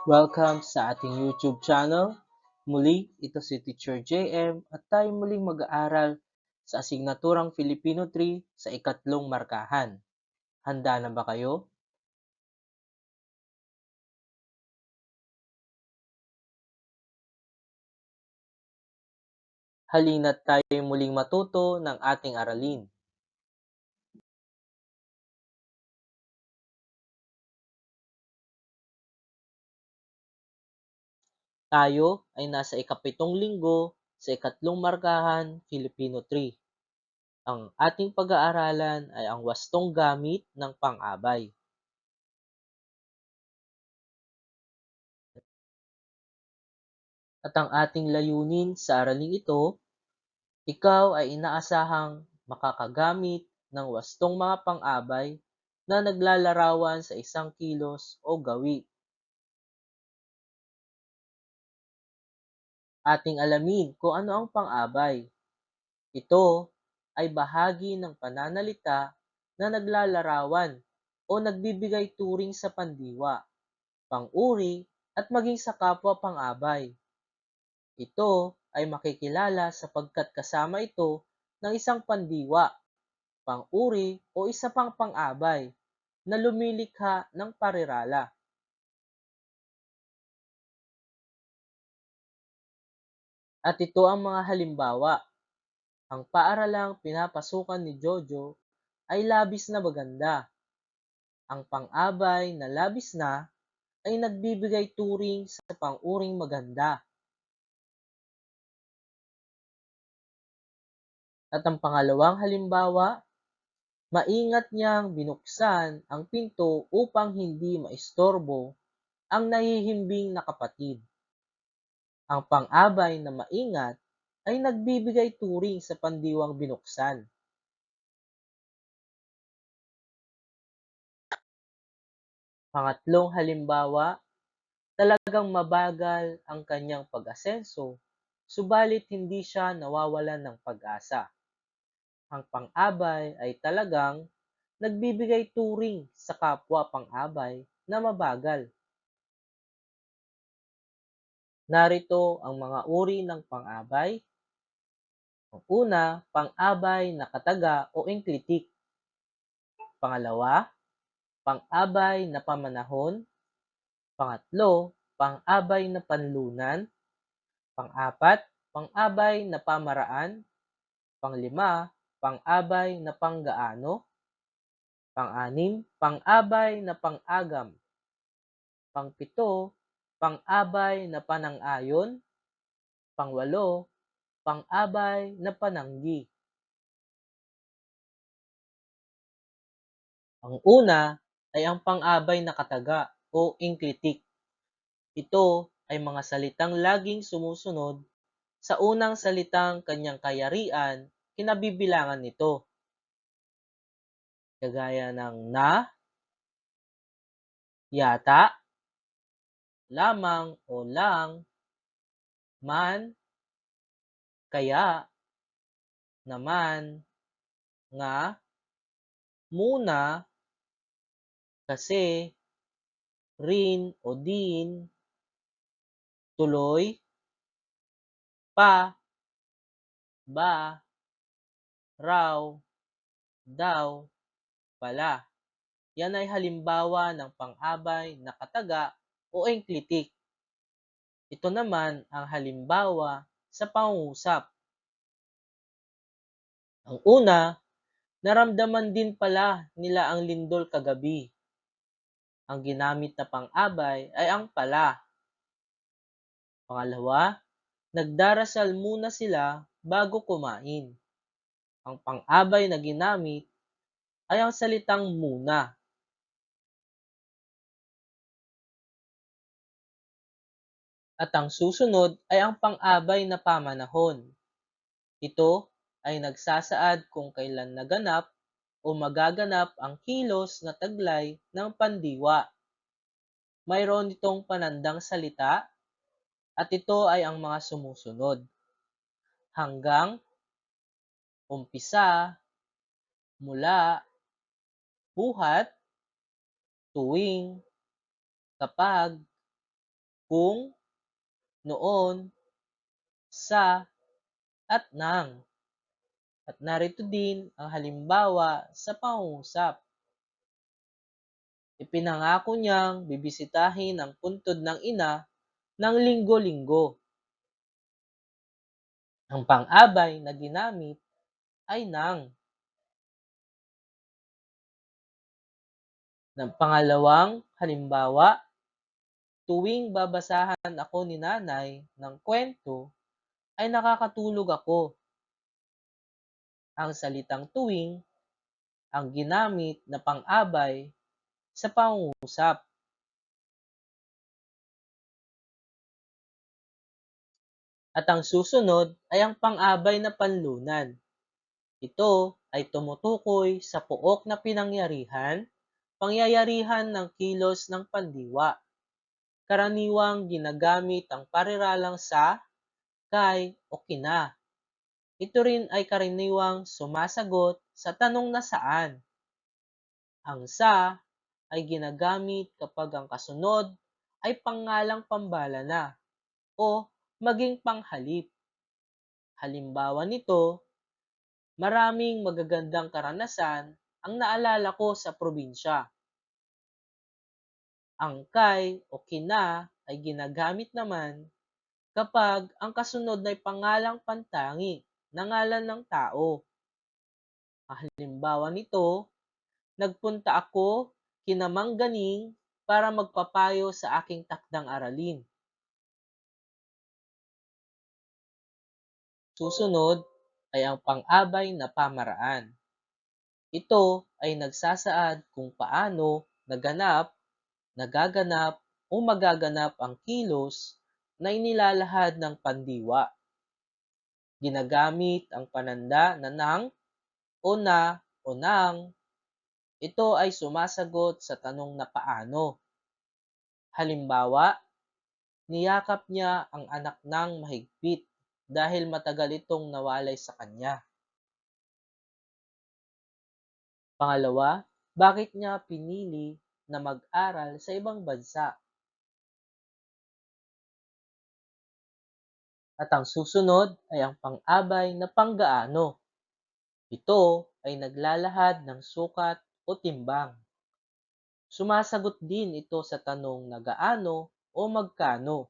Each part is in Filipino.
Welcome sa ating YouTube channel. Muli, ito si Teacher JM at tayo muling mag-aaral sa asignaturang Filipino 3 sa ikatlong markahan. Handa na ba kayo? Halina't tayo muling matuto ng ating aralin. Tayo ay nasa ikapitong linggo sa ikatlong markahan Filipino 3. Ang ating pag-aaralan ay ang wastong gamit ng pang-abay. At ang ating layunin sa araling ito, ikaw ay inaasahang makakagamit ng wastong mga pang-abay na naglalarawan sa isang kilos o gawi. Ating alamin kung ano ang pang-abay. Ito ay bahagi ng pananalita na naglalarawan o nagbibigay turing sa pandiwa, pang-uri at maging sa kapwa pang-abay. Ito ay makikilala sapagkat kasama ito ng isang pandiwa, pang-uri o isa pang pang-abay na lumilikha ng parirala. At ito ang mga halimbawa. Ang paaralang pinapasukan ni Jojo ay labis na maganda. Ang pang-abay na labis na ay nagbibigay turing sa pang-uring maganda. At ang pangalawang halimbawa, maingat niyang binuksan ang pinto upang hindi maistorbo ang nahihimbing na kapatid. Ang pang-abay na maingat ay nagbibigay turing sa pandiwang binuksan. Pangatlong halimbawa, talagang mabagal ang kanyang pag-asenso, subalit hindi siya nawawalan ng pag-asa. Ang pang-abay ay talagang nagbibigay turing sa kapwa pang-abay na mabagal. Narito ang mga uri ng pang-abay. Ang una, pang-abay na kataga o enklitik. Pangalawa, pang-abay na pamanahon. Pangatlo, pang-abay na panlunan. Pang-apat, pang-abay na pamaraan. Panglima, pang-abay na panggaano. Pang-anim, pang-abay na pang-agam. Pang-pito, pang-abay na panang-ayon. Pang-walo, pang-abay na pananggi. Ang una ay ang pang-abay na kataga o enklitik. Ito ay mga salitang laging sumusunod sa unang salitang kanyang kayarian, kinabibilangan nito. Kagaya ng na, yata, lamang o lang, man, kaya, naman, nga, muna, kasi, rin o din, tuloy, pa, ba, raw, daw, pala. Yan ay halimbawa ng pang-abay na kataga o enklitik. Ito naman ang halimbawa sa pangungusap. Ang una, naramdaman din pala nila ang lindol kagabi. Ang ginamit na pang-abay ay ang pala. Pangalawa, nagdarasal muna sila bago kumain. Ang pang-abay na ginamit ay ang salitang muna. At ang susunod ay ang pang-abay na pamanahon. Ito ay nagsasaad kung kailan naganap o magaganap ang kilos na taglay ng pandiwa. Mayroon itong panandang salita at ito ay ang mga sumusunod. Hanggang, umpisa, mula, buhat, tuwing, kapag, kung, noon, sa, at nang. At narito din ang halimbawa sa pangungusap. Ipinangako niyang bibisitahin ang puntod ng ina ng linggo-linggo. Ang pang-abay na ginamit ay ng. Ng pangalawang halimbawa, tuwing babasahan ako ni nanay ng kwento ay nakakatulog ako. Ang salitang tuwing ang ginamit na pang-abay sa pangungusap. At ang susunod ay ang pang-abay na panlunan. Ito ay tumutukoy sa pook na pinangyarihan, pangyayarihan ng kilos ng pandiwa. Karaniwang ginagamit ang pariralang sa, kay o kina. Ito rin ay karaniwang sumasagot sa tanong na saan. Ang sa ay ginagamit kapag ang kasunod ay pangalang pambala na o maging panghalip. Halimbawa nito, maraming magagandang karanasan ang naalala ko sa probinsya. Ang kay o kina ay ginagamit naman kapag ang kasunod ay pangalang pantangi na ngalan ng tao. Ang halimbawa nito, nagpunta ako kina Mang Ganing para magpapayo sa aking takdang aralin. Susunod ay ang pang-abay na pamaraan. Ito ay nagsasaad kung paano naganap, nagaganap o magaganap ang kilos na inilalahad ng pandiwa. Ginagamit ang pananda na nang o na o nang. Ito ay sumasagot sa tanong na paano. Halimbawa, niyakap niya ang anak ng mahigpit dahil matagal itong nawalay sa kanya. Pangalawa, bakit niya pinili na mag-aral sa ibang bansa? At ang susunod ay ang pang-abay na panggaano. Ito ay naglalahad ng sukat o timbang. Sumasagot din ito sa tanong na gaano o magkano.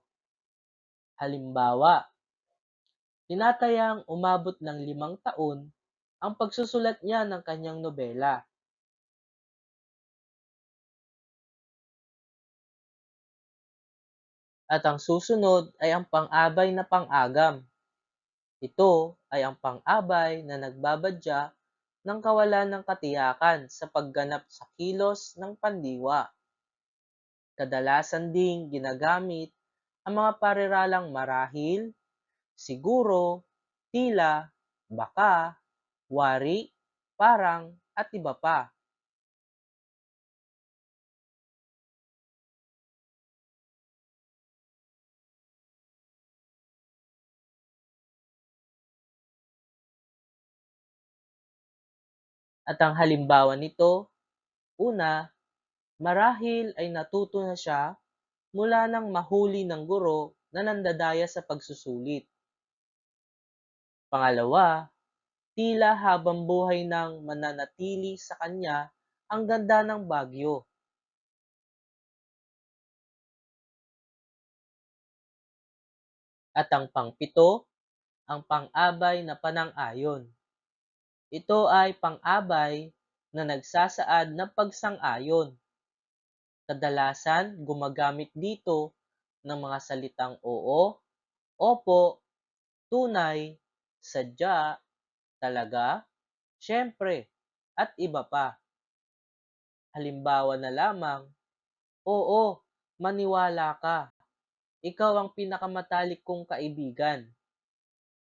Halimbawa, tinatayang umabot ng 5 taon ang pagsusulat niya ng kanyang nobela. At ang susunod ay ang pang-abay na pang-agam. Ito ay ang pang-abay na nagbabadya ng kawalan ng katiyakan sa pagganap sa kilos ng pandiwa. Kadalasan ding ginagamit ang mga pariralang marahil, siguro, tila, baka, wari, parang, at iba pa. At ang halimbawa nito, una, marahil ay natuto na siya mula nang mahuli ng guro na nandadaya sa pagsusulit. Pangalawa, tila habang buhay nang mananatili sa kanya ang ganda ng Bagyo. At ang pangpito, ang pang-abay na panang-ayon. Ito ay pang-abay na nagsasaad ng pagsang-ayon. Kadalasan gumagamit dito ng mga salitang oo, opo, tunay, sadya, talaga, siyempre, at iba pa. Halimbawa na lamang, oo, maniwala ka. Ikaw ang pinakamatalik kong kaibigan.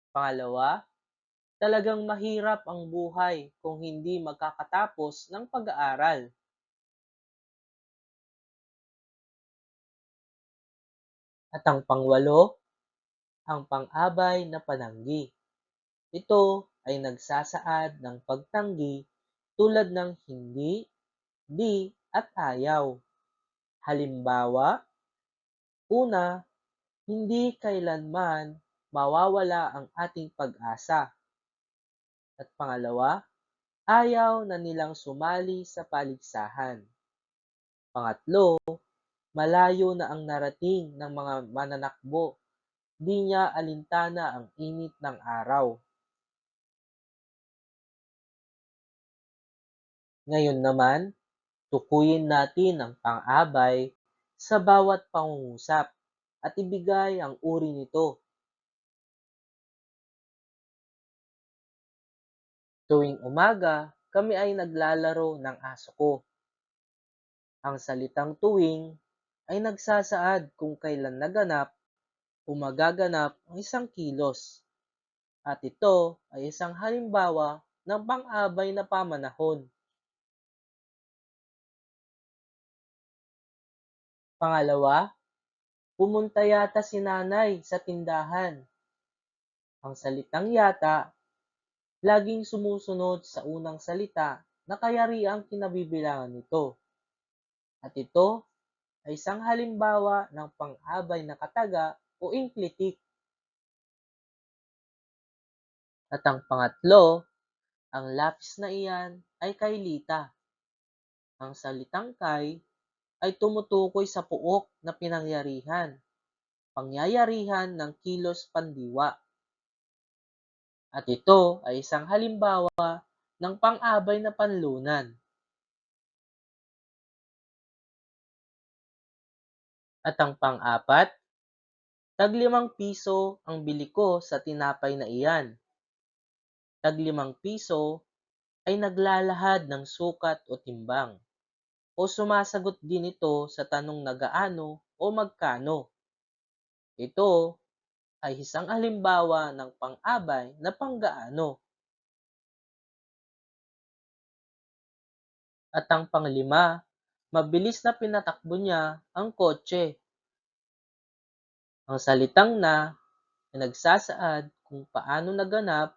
Pangalawa, talagang mahirap ang buhay kung hindi magkakatapos ng pag-aaral. At ang pangwalo, ang pang-abay na pananggi. Ito ay nagsasaad ng pagtanggi tulad ng hindi, di, at ayaw. Halimbawa, Una, hindi kailanman mawawala ang ating pag-asa. At pangalawa, ayaw na nilang sumali sa paligsahan. Pangatlo, malayo na ang narating ng mga mananakbo, di niya alintana ang init ng araw. Ngayon naman, tukuyin natin ang pang-abay sa bawat pangungusap at ibigay ang uri nito. Tuwing umaga, kami ay naglalaro ng aso ko. Ang salitang tuwing ay nagsasaad kung kailan naganap o magaganap ang isang kilos. At ito ay isang halimbawa ng pang-abay na pamanahon. Pangalawa, pumunta yata si nanay sa tindahan. Ang salitang yata laging sumusunod sa unang salita na kayariang kinabibilangan nito. At ito ay isang halimbawa ng pang-abay na kataga o inklitik. At ang pangatlo, ang lapis na iyan ay kay Lita. Ang salitang kay ay tumutukoy sa puok na pinangyarihan, pangyayarihan ng kilos pandiwa. At ito ay isang halimbawa ng pang-abay na panlunan. At ang pang-apat, tag-5 piso ang bili ko sa tinapay na iyan. Tag-5 piso ay naglalahad ng sukat o timbang, o sumasagot din ito sa tanong na gaano o magkano. Ito ay isang halimbawa ng pang-abay na panggaano. At ang panglima, mabilis na pinatakbo niya ang kotse. Ang salitang na ay nagsasaad kung paano naganap,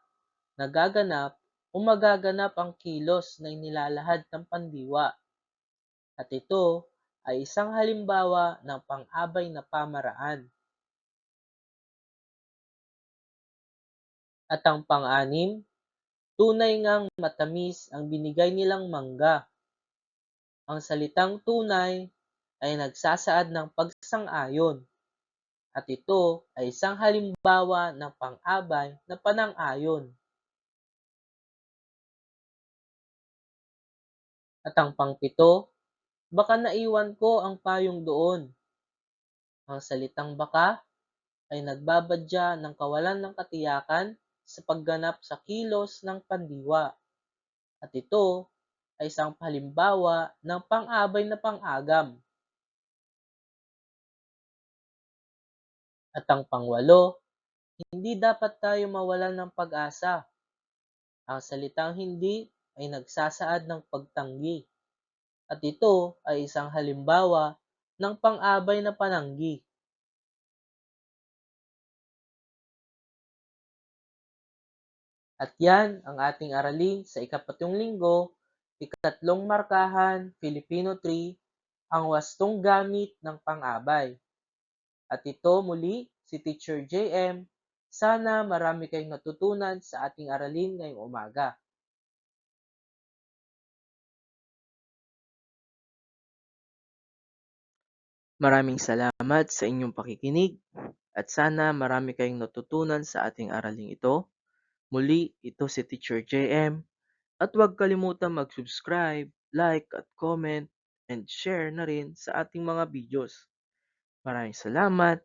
nagaganap, o magaganap ang kilos na inilalahad ng pandiwa. At ito ay isang halimbawa ng pang-abay na pamaraan. At ang pang-anim, tunay ngang matamis ang binigay nilang mangga. Ang salitang tunay ay nagsasaad ng pagsang-ayon. At ito ay isang halimbawa ng pang-abay na panang-ayon. At ang pangpito, baka naiwan ko ang payong doon. Ang salitang baka ay nagbabadya ng kawalan ng katiyakan sa pagganap sa kilos ng pandiwa. At ito ay isang halimbawa ng pang-abay na pang-agam. At ang pangwalo, hindi dapat tayo mawalan ng pag-asa. Ang salitang hindi ay nagsasaad ng pagtanggi. At ito ay isang halimbawa ng pang-abay na pananggi. At yan ang ating aralin sa ikapatong linggo, ikatlong markahan, Filipino 3, ang wastong gamit ng pang-abay. At ito muli, si Teacher JM. Sana marami kayong natutunan sa ating aralin ngayong umaga. Maraming salamat sa inyong pakikinig at sana marami kayong natutunan sa ating araling ito. Muli, ito si Teacher JM at huwag kalimutang mag-subscribe, like at comment and share na rin sa ating mga videos. Maraming salamat.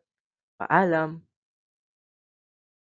Paalam.